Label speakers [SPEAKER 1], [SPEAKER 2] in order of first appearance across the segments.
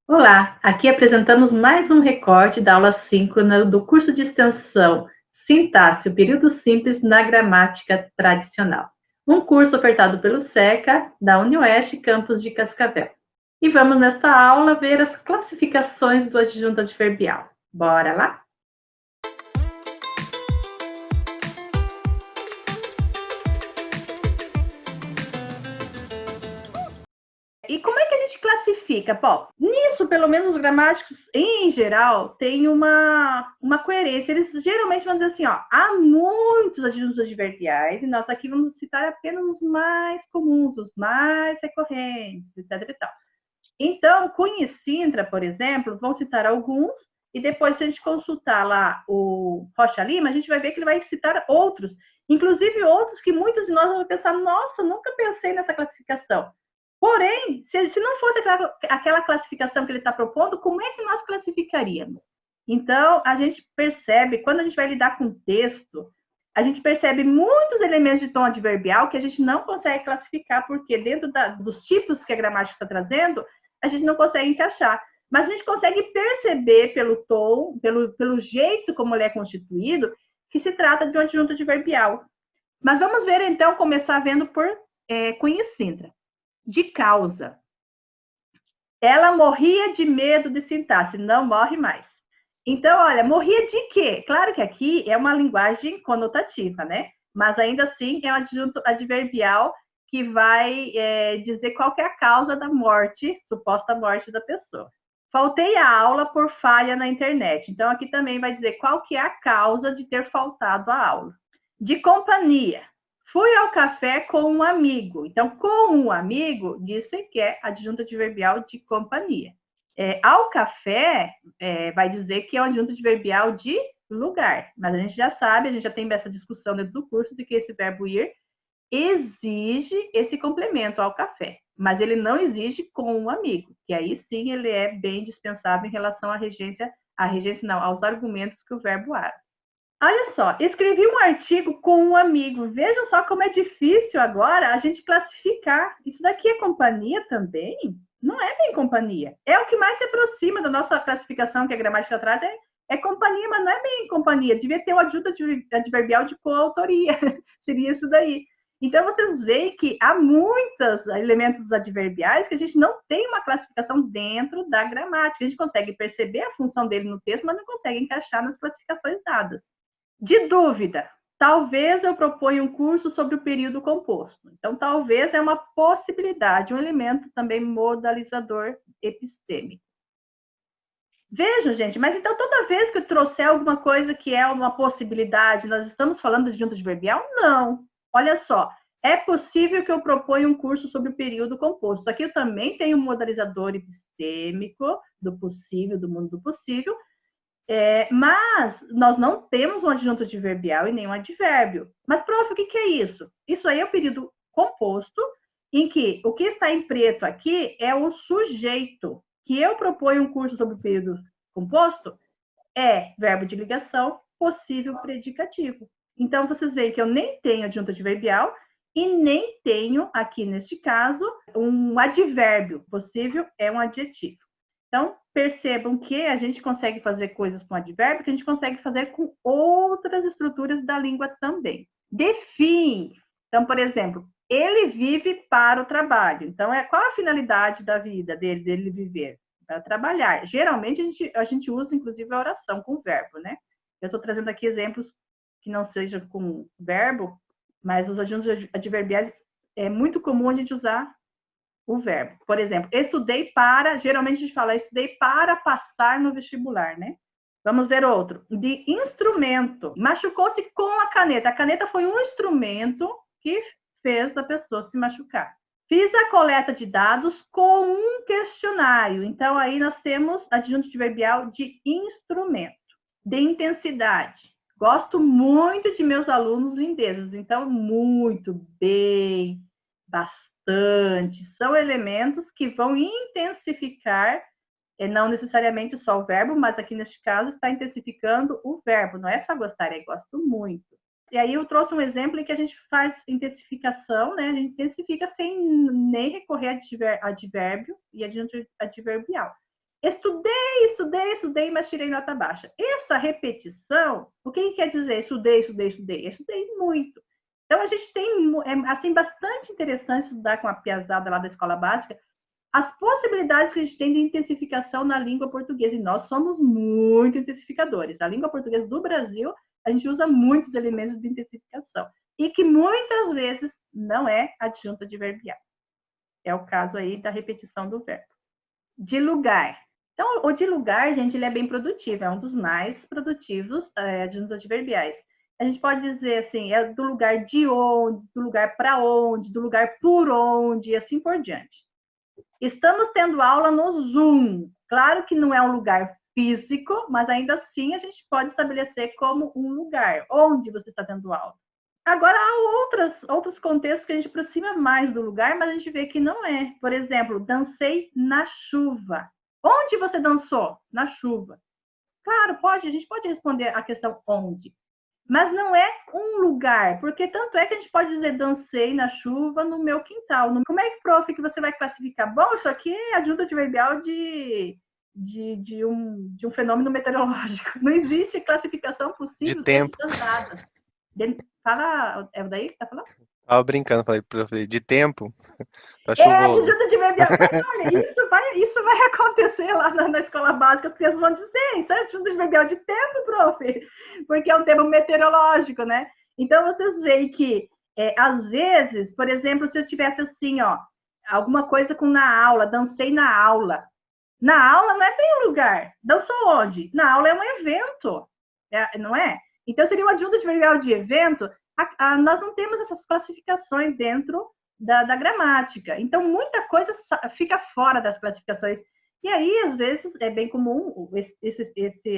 [SPEAKER 1] Olá, aqui apresentamos mais um recorte da aula síncrona do curso de extensão Sintaxe, o período simples na gramática tradicional. Um curso ofertado pelo SECA, da UniOeste, campus de Cascavel. E vamos nesta aula ver as classificações do adjunto adverbial. Bora lá? E como é que a gente classifica? Bom, nisso, pelo menos os gramáticos, em geral, têm uma coerência. Eles geralmente vão dizer assim, ó, há muitos adjuntos adverbiais, e nós aqui vamos citar apenas os mais comuns, os mais recorrentes, etc e tal. Então, Cunha e Sintra, por exemplo, vão citar alguns, e depois, se a gente consultar lá o Rocha Lima, a gente vai ver que ele vai citar outros, inclusive outros que muitos de nós vão pensar, nossa, nunca pensei nessa classificação. Porém, se não fosse aquela classificação que ele está propondo, como é que nós classificaríamos? Então, a gente percebe, quando a gente vai lidar com texto, a gente percebe muitos elementos de tom adverbial que a gente não consegue classificar, porque dentro dos tipos que a gramática está trazendo, a gente não consegue encaixar. Mas a gente consegue perceber pelo tom, pelo jeito como ele é constituído, que se trata de um adjunto adverbial. Mas vamos ver, então, começar vendo por Cunha e Sintra. De causa. Ela morria de medo de sintaxe, não morre mais. Então, olha, morria de quê? Claro que aqui é uma linguagem conotativa, né? Mas ainda assim é um adjunto adverbial que vai dizer qual que é a causa da morte, suposta morte da pessoa. Faltei a aula por falha na internet. Então, aqui também vai dizer qual que é a causa de ter faltado a aula. De companhia. Fui ao café com um amigo. Então, com um amigo, disse que é adjunto adverbial de companhia. Ao café, vai dizer que é um adjunto adverbial de lugar. Mas a gente já sabe, a gente já tem essa discussão dentro do curso de que esse verbo ir exige esse complemento ao café. Mas ele não exige com um amigo, que aí sim ele é bem dispensável em relação à regência não, aos argumentos que o verbo abre. Olha só, escrevi um artigo com um amigo. Vejam só como é difícil agora a gente classificar. Isso daqui é companhia também? Não é bem companhia. É o que mais se aproxima da nossa classificação que a gramática traz, é companhia, mas não é bem companhia. Devia ter o adjunto adverbial de coautoria. Seria isso daí. Então, vocês veem que há muitos elementos adverbiais que a gente não tem uma classificação dentro da gramática. A gente consegue perceber a função dele no texto, mas não consegue encaixar nas classificações dadas. De dúvida, talvez eu proponha um curso sobre o período composto. Então, talvez é uma possibilidade, um elemento também modalizador epistêmico. Vejam, gente, mas então toda vez que eu trouxer alguma coisa que é uma possibilidade, nós estamos falando de junta adverbial? Não. Olha só, é possível que eu proponha um curso sobre o período composto. Aqui eu também tenho um modalizador epistêmico do possível, do mundo do possível, mas nós não temos um adjunto adverbial e nem um advérbio. Mas, prof, o que é isso? Isso aí é o período composto, em que o que está em preto aqui é o sujeito. Que eu proponho um curso sobre o período composto é verbo de ligação, possível predicativo. Então, vocês veem que eu nem tenho adjunto adverbial e nem tenho, aqui neste caso, um advérbio. Possível é um adjetivo. Então, percebam que a gente consegue fazer coisas com advérbio que a gente consegue fazer com outras estruturas da língua também. De fim. Então, por exemplo, ele vive para o trabalho. Então, qual a finalidade da vida dele viver? Para trabalhar. Geralmente, a gente usa, inclusive, a oração com verbo, né? Eu estou trazendo aqui exemplos que não sejam com verbo, mas os adjuntos adverbiais é muito comum a gente usar o verbo. Por exemplo, estudei para, geralmente a gente fala, estudei para passar no vestibular, né? Vamos ver outro. De instrumento. Machucou-se com a caneta. A caneta foi um instrumento que fez a pessoa se machucar. Fiz a coleta de dados com um questionário. Então, aí nós temos adjunto adverbial de instrumento. De intensidade. Gosto muito de meus alunos lindezas. Então, muito bem, bastante. São elementos que vão intensificar, não necessariamente só o verbo, mas aqui neste caso está intensificando o verbo. Não é só gostar, é gosto muito. E aí eu trouxe um exemplo em que a gente faz intensificação, né? A gente intensifica sem nem recorrer a advérbio e adjunto adverbial. Estudei, mas tirei nota baixa. Essa repetição, o que quer dizer estudei? Eu estudei muito. Então, a gente tem, assim, bastante interessante estudar com a piazada lá da escola básica, as possibilidades que a gente tem de intensificação na língua portuguesa. E nós somos muito intensificadores. A língua portuguesa do Brasil, a gente usa muitos elementos de intensificação. E que muitas vezes não é adjunto adverbial. É o caso aí da repetição do verbo. De lugar. Então, o de lugar, gente, ele é bem produtivo. É um dos mais produtivos adjuntos adverbiais. A gente pode dizer assim, é do lugar de onde, do lugar para onde, do lugar por onde, e assim por diante. Estamos tendo aula no Zoom. Claro que não é um lugar físico, mas ainda assim a gente pode estabelecer como um lugar onde você está tendo aula. Agora, há outros contextos que a gente aproxima mais do lugar, mas a gente vê que não é. Por exemplo, dancei na chuva. Onde você dançou? Na chuva. Claro, a gente pode responder a questão onde. Mas não é um lugar, porque tanto é que a gente pode dizer dancei na chuva no meu quintal. Como é que, prof, que você vai classificar? Bom, isso aqui é adjunto adverbial de um fenômeno meteorológico. Não existe classificação
[SPEAKER 2] De
[SPEAKER 1] possível
[SPEAKER 2] tempo.
[SPEAKER 1] sobre as datas. Fala, é daí que tá falando?
[SPEAKER 2] Tava brincando, falei, prof, de tempo, tá
[SPEAKER 1] É,
[SPEAKER 2] chuvoso.
[SPEAKER 1] adjunto adverbial. Mas olha, isso vai acontecer lá na escola básica, as crianças vão dizer, isso é adjunto adverbial de tempo, prof, porque é um termo meteorológico, né? Então, vocês veem que, às vezes, por exemplo, se eu tivesse assim, ó, alguma coisa com na aula, dancei na aula. Na aula não é bem um lugar. Dançou onde? Na aula é um evento, não é? Então, seria um adjunto adverbial de evento. Nós não temos essas classificações dentro da gramática. Então, muita coisa fica fora das classificações. E aí, às vezes, é bem comum,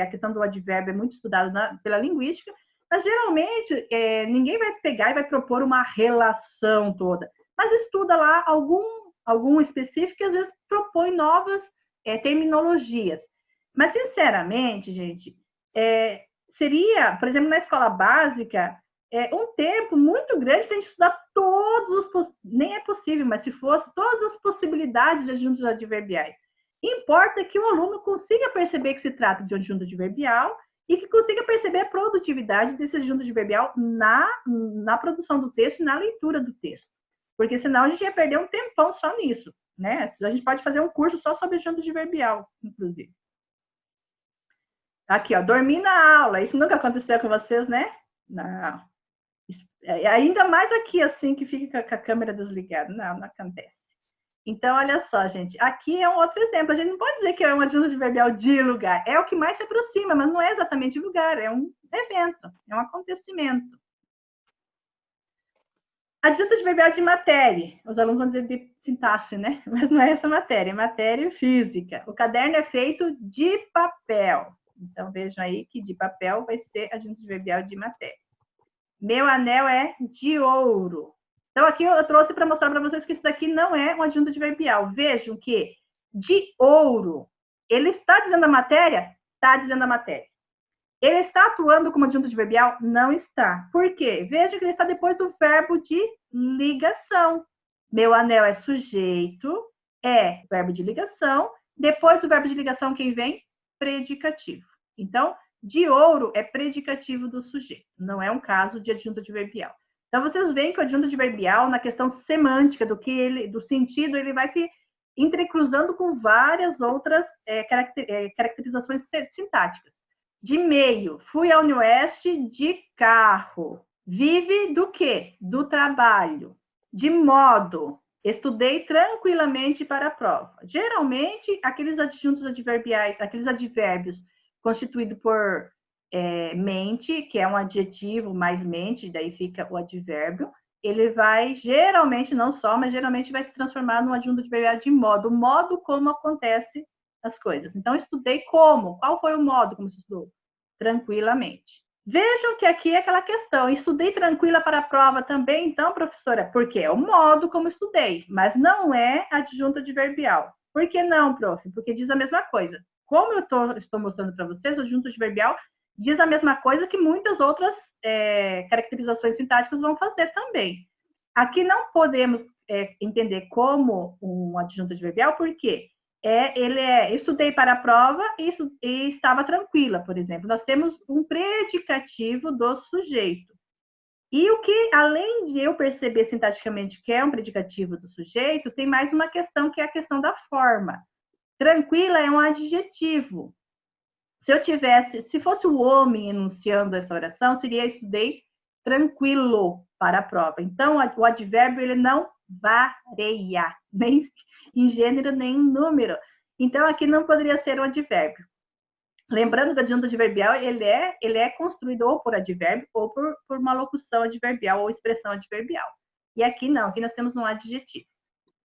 [SPEAKER 1] a questão do advérbio é muito estudado pela linguística, mas geralmente ninguém vai pegar e vai propor uma relação toda. Mas estuda lá algum específico e às vezes propõe novas terminologias. Mas, sinceramente, gente, seria, por exemplo, na escola básica, um tempo muito grande para a gente estudar nem é possível, mas se fosse, todas as possibilidades de adjuntos adverbiais. Importa que o aluno consiga perceber que se trata de um adjunto adverbial e que consiga perceber a produtividade desse adjunto adverbial na produção do texto e na leitura do texto. Porque senão a gente ia perder um tempão só nisso, né? A gente pode fazer um curso só sobre adjunto adverbial, inclusive. Aqui, ó, dormir na aula. Isso nunca aconteceu com vocês, né? Não. Ainda mais aqui, assim, que fica com a câmera desligada. Não acontece. Então, olha só, gente. Aqui é um outro exemplo. A gente não pode dizer que é um adjunto adverbial de lugar. É o que mais se aproxima, mas não é exatamente lugar. É um evento, é um acontecimento. Adjunto adverbial de matéria. Os alunos vão dizer de sintaxe, né? Mas não é essa matéria, é matéria física. O caderno é feito de papel. Então, vejam aí que de papel vai ser adjunto adverbial de matéria. Meu anel é de ouro. Então, aqui eu trouxe para mostrar para vocês que isso daqui não é um adjunto adverbial. Vejam que de ouro, ele está dizendo a matéria? Está dizendo a matéria. Ele está atuando como adjunto adverbial? Não está. Por quê? Veja que ele está depois do verbo de ligação. Meu anel é sujeito, é verbo de ligação. Depois do verbo de ligação, quem vem? Predicativo. Então, de ouro é predicativo do sujeito. Não é um caso de adjunto adverbial. Então, vocês veem que o adjunto adverbial, na questão semântica do sentido, ele vai se entrecruzando com várias outras caracterizações sintáticas. De meio, fui ao Unioeste de carro. Vive do quê? Do trabalho. De modo, estudei tranquilamente para a prova. Geralmente, aqueles adjuntos adverbiais, aqueles advérbios constituídos por mente, que é um adjetivo mais mente, daí fica o advérbio, ele vai, geralmente, não só, mas geralmente vai se transformar num adjunto adverbial de modo. O modo como acontece as coisas. Então, estudei como? Qual foi o modo como se estudou? Tranquilamente. Vejam que aqui é aquela questão. Estudei tranquila para a prova também, então, professora? Porque é o modo como estudei, mas não é adjunto adverbial. Por que não, prof? Porque diz a mesma coisa. Como eu estou mostrando para vocês, o adjunto adverbial diz a mesma coisa que muitas outras caracterizações sintáticas vão fazer também. Aqui não podemos entender como um adjunto adverbial, por quê? Estudei para a prova e estava tranquila, por exemplo. Nós temos um predicativo do sujeito. E o que, além de eu perceber sintaticamente que é um predicativo do sujeito, tem mais uma questão, que é a questão da forma. Tranquila é um adjetivo. Se fosse o homem enunciando essa oração, seria estudei tranquilo para a prova. Então, o advérbio ele não varia, nem em gênero, nem em número. Então, aqui não poderia ser um advérbio. Lembrando que o adjunto adverbial, ele é construído ou por advérbio ou por uma locução adverbial ou expressão adverbial. E aqui não, aqui nós temos um adjetivo.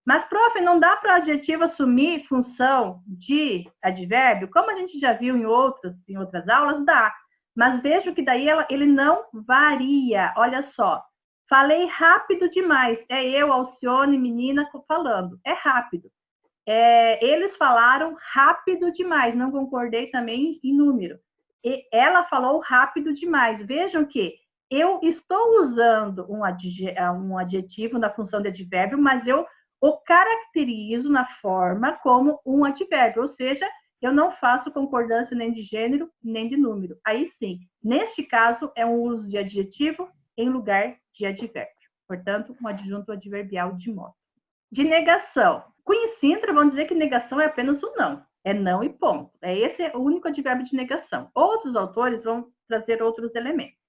[SPEAKER 1] Mas, prof, não dá para o adjetivo assumir função de advérbio? Como a gente já viu em outras aulas, dá. Mas vejo que daí ele não varia. Olha só, falei rápido demais. É eu, Alcione, menina, falando. É rápido. Eles falaram rápido demais. Não concordei também em número. Ela falou rápido demais. Vejam que eu estou usando um adjetivo na função de advérbio, mas eu o caracterizo na forma como um advérbio, ou seja, eu não faço concordância nem de gênero, nem de número. Aí sim, neste caso, é um uso de adjetivo em lugar de advérbio. Portanto, um adjunto adverbial de modo. De negação. Cunha e Sintra vão dizer que negação é apenas o não. É não e ponto. Esse é o único advérbio de negação. Outros autores vão trazer outros elementos.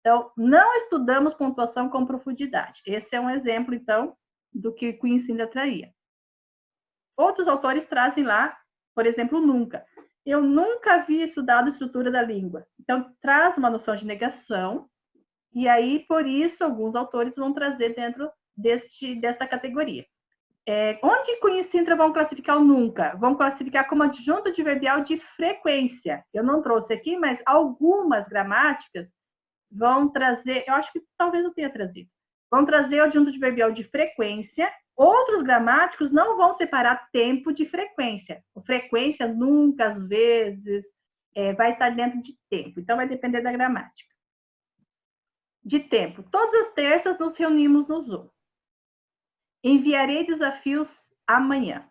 [SPEAKER 1] Então, não estudamos pontuação com profundidade. Esse é um exemplo, então, do que Cunha e Sintra traria. Outros autores trazem lá, por exemplo, nunca. Eu nunca havia estudado estrutura da língua. Então, traz uma noção de negação, e aí, por isso, alguns autores vão trazer dentro dessa categoria. Onde Cunha e Sintra vão classificar o nunca? Vão classificar como adjunto adverbial de frequência. Eu não trouxe aqui, mas algumas gramáticas vão trazer, eu acho que talvez eu tenha trazido, vão trazer o adjunto adverbial de frequência. Outros gramáticos não vão separar tempo de frequência. O frequência, nunca, às vezes, vai estar dentro de tempo. Então, vai depender da gramática. De tempo. Todas as terças nos reunimos no Zoom. Enviarei desafios amanhã.